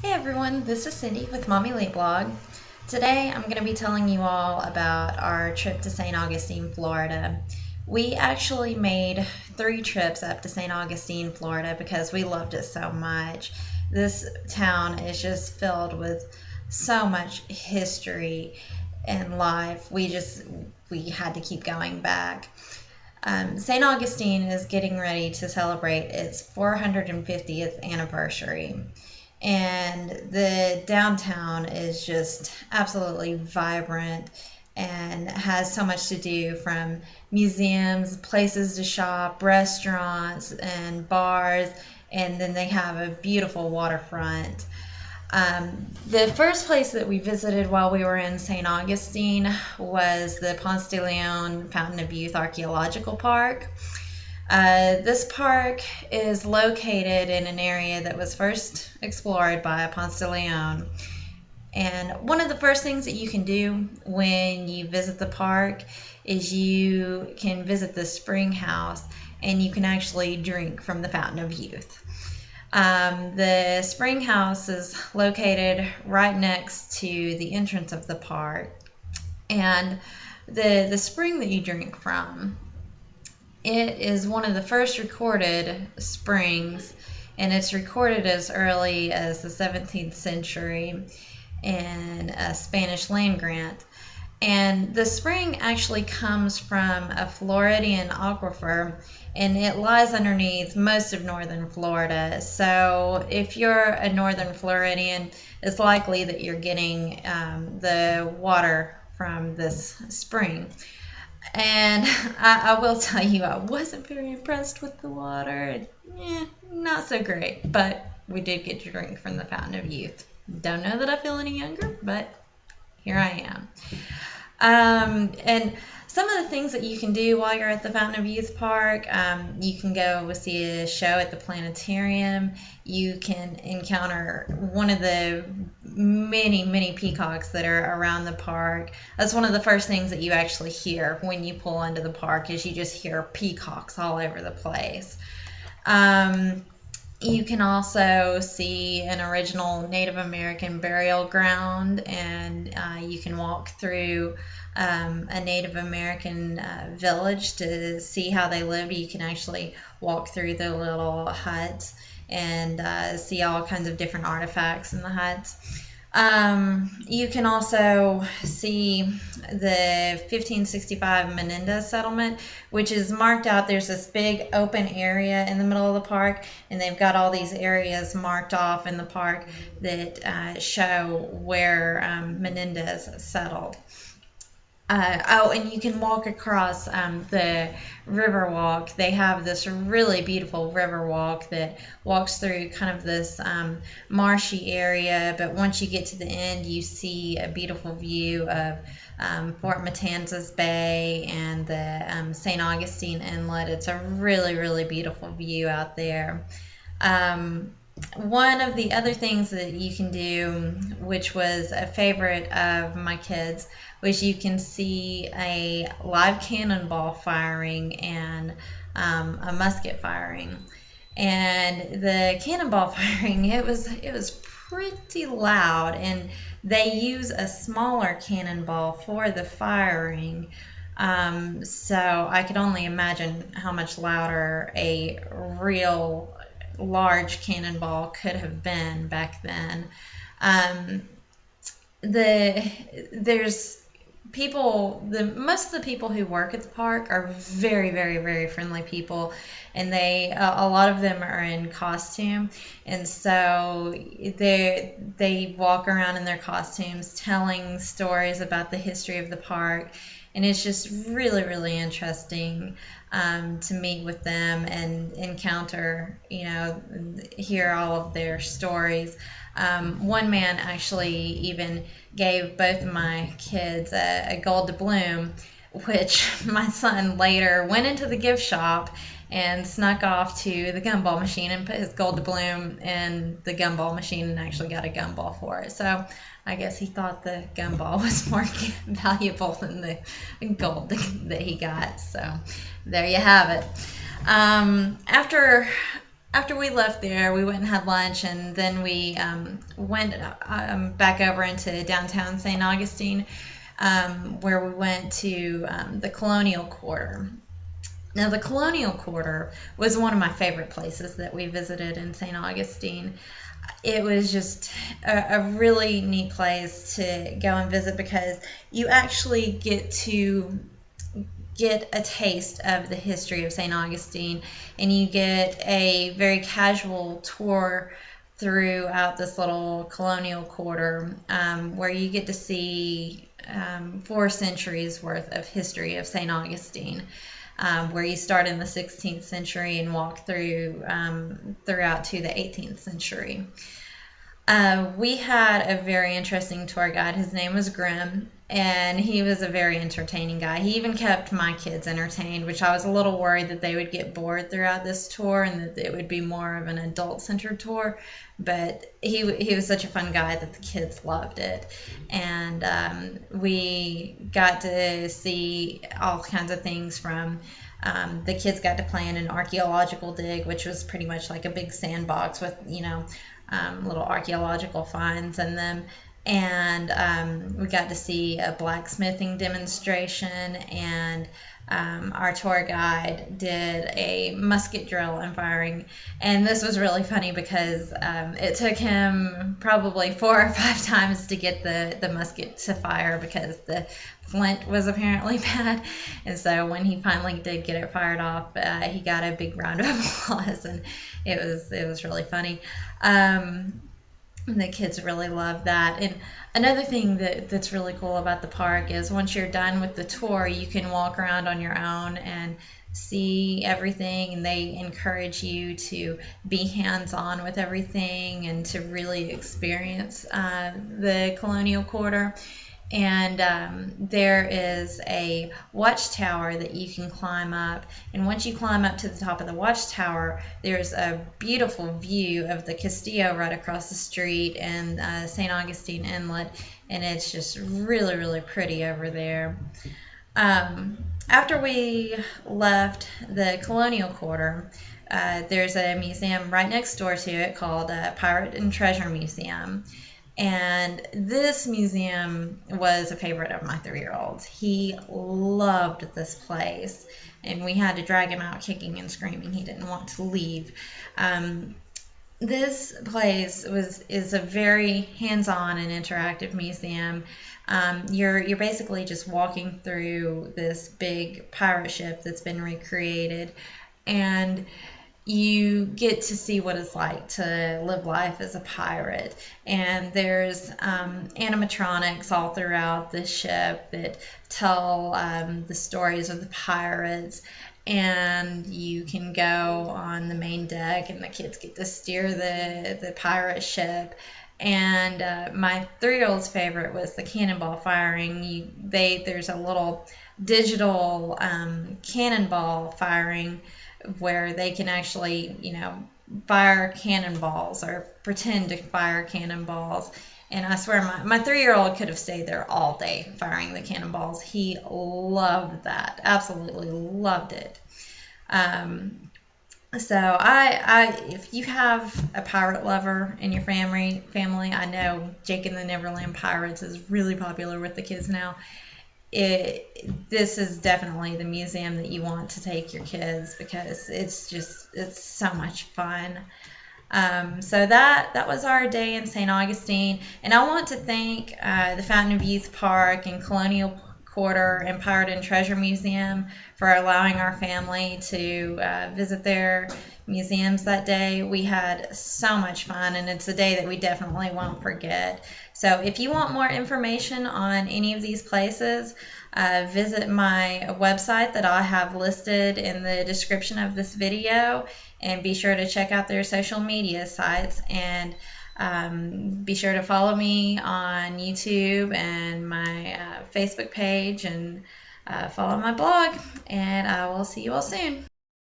Hey everyone, this is Cindy with Mommy Late Blog. Today I'm going to be telling you all about our trip to St. Augustine, Florida. We actually made 3 trips up to St. Augustine, Florida because we loved it so much. This town is just filled with so much history and life. We had to keep going back. St. Augustine is getting ready to celebrate its 450th anniversary. And the downtown is just absolutely vibrant and has so much to do, from museums, places to shop, restaurants, and bars, and then they have a beautiful waterfront. The first place that we visited while we were in St. Augustine was the Ponce de Leon Fountain of Youth Archaeological Park. This park is located in an area that was first explored by Ponce de Leon. And one of the first things that you can do when you visit the park is you can visit the spring house and you can actually drink from the Fountain of Youth. The spring house is located right next to the entrance of the park. And the spring that you drink from, it is one of the first recorded springs, and it's recorded as early as the 17th century in a Spanish land grant. And the spring actually comes from a Floridian aquifer, and it lies underneath most of northern Florida. So if you're a northern Floridian, it's likely that you're getting the water from this spring. And I will tell you, I wasn't very impressed with the water. Not so great, but we did get to drink from the Fountain of Youth. Don't know that I feel any younger, but here I am. And some of the things that you can do while you're at the Fountain of Youth Park, you can go see a show at the planetarium. You can encounter one of the many, many peacocks that are around the park. That's one of the first things that you actually hear when you pull into the park, is you just hear peacocks all over the place. You can also see an original Native American burial ground, and you can walk through a Native American village to see how they lived. You can actually walk through their little huts and see all kinds of different artifacts in the huts. You can also see the 1565 Menendez settlement, which is marked out. There's this big open area in the middle of the park, and they've got all these areas marked off in the park that show where Menendez settled. And you can walk across the river walk. They have this really beautiful river walk that walks through kind of this marshy area, but once you get to the end, you see a beautiful view of Fort Matanzas Bay and the St. Augustine Inlet. It's a really, really beautiful view out there. One of the other things that you can do, which was a favorite of my kids, was you can see a live cannonball firing and a musket firing. And the cannonball firing, it was pretty loud, and they use a smaller cannonball for the firing. So I could only imagine how much louder a real large cannonball could have been back then. There's most of the people who work at the park are very, very, very friendly people, and a lot of them are in costume, and so they walk around in their costumes telling stories about the history of the park, and it's just really, really interesting to meet with them and encounter, hear all of their stories. One man actually even gave both of my kids a gold doubloon, which my son later went into the gift shop and snuck off to the gumball machine and put his gold doubloon in the gumball machine and actually got a gumball for it. So I guess he thought the gumball was more valuable than the gold that he got. So there you have it. After after we left there, we went and had lunch, and then we went back over into downtown St. Augustine, where we went to the Colonial Quarter. Now, the Colonial Quarter was one of my favorite places that we visited in St. Augustine. It was just a really neat place to go and visit because you actually get to get a taste of the history of St. Augustine, and you get a very casual tour throughout this little colonial quarter, where you get to see 4 centuries worth of history of St. Augustine. Where you start in the 16th century and walk throughout to the 18th century. We had a very interesting tour guide. His name was Grimm, and he was a very entertaining guy. He even kept my kids entertained, which I was a little worried that they would get bored throughout this tour and that it would be more of an adult-centered tour. But he was such a fun guy that the kids loved it. And we got to see all kinds of things from the kids got to play in an archaeological dig, which was pretty much like a big sandbox with, little archaeological finds in them. And we got to see a blacksmithing demonstration, and our tour guide did a musket drill and firing. And this was really funny because it took him probably 4 or 5 times to get the musket to fire because the flint was apparently bad. And so when he finally did get it fired off, he got a big round of applause, and it was really funny. The kids really loved that. And another thing that's really cool about the park is once you're done with the tour, you can walk around on your own and see everything, and they encourage you to be hands-on with everything and to really experience the Colonial Quarter. And there is a watchtower that you can climb up. And once you climb up to the top of the watchtower, there's a beautiful view of the Castillo right across the street and St. Augustine Inlet. And it's just really, really pretty over there. After we left the Colonial Quarter, there's a museum right next door to it called Pirate and Treasure Museum. And this museum was a favorite of my 3-year-old. He loved this place, and we had to drag him out kicking and screaming. He didn't want to leave. This place is a very hands-on and interactive museum. You're basically just walking through this big pirate ship that's been recreated, and you get to see what it's like to live life as a pirate. And there's animatronics all throughout the ship that tell the stories of the pirates. And you can go on the main deck, and the kids get to steer the pirate ship. And my 3-year-old's favorite was the cannonball firing. There's a little digital cannonball firing where they can actually, fire cannonballs or pretend to fire cannonballs. And I swear my 3-year-old could have stayed there all day firing the cannonballs. He loved that, absolutely loved it. So if you have a pirate lover in your family, I know Jake and the Neverland Pirates is really popular with the kids now. This is definitely the museum that you want to take your kids because it's so much fun. So that was our day in St. Augustine, and I want to thank the Fountain of Youth Park and Colonial Quarter and Pirate and Treasure Museum for allowing our family to visit their museums that day. We had so much fun, and it's a day that we definitely won't forget. So if you want more information on any of these places, visit my website that I have listed in the description of this video, and be sure to check out their social media sites, and be sure to follow me on YouTube and my Facebook page, and follow my blog, and I will see you all soon.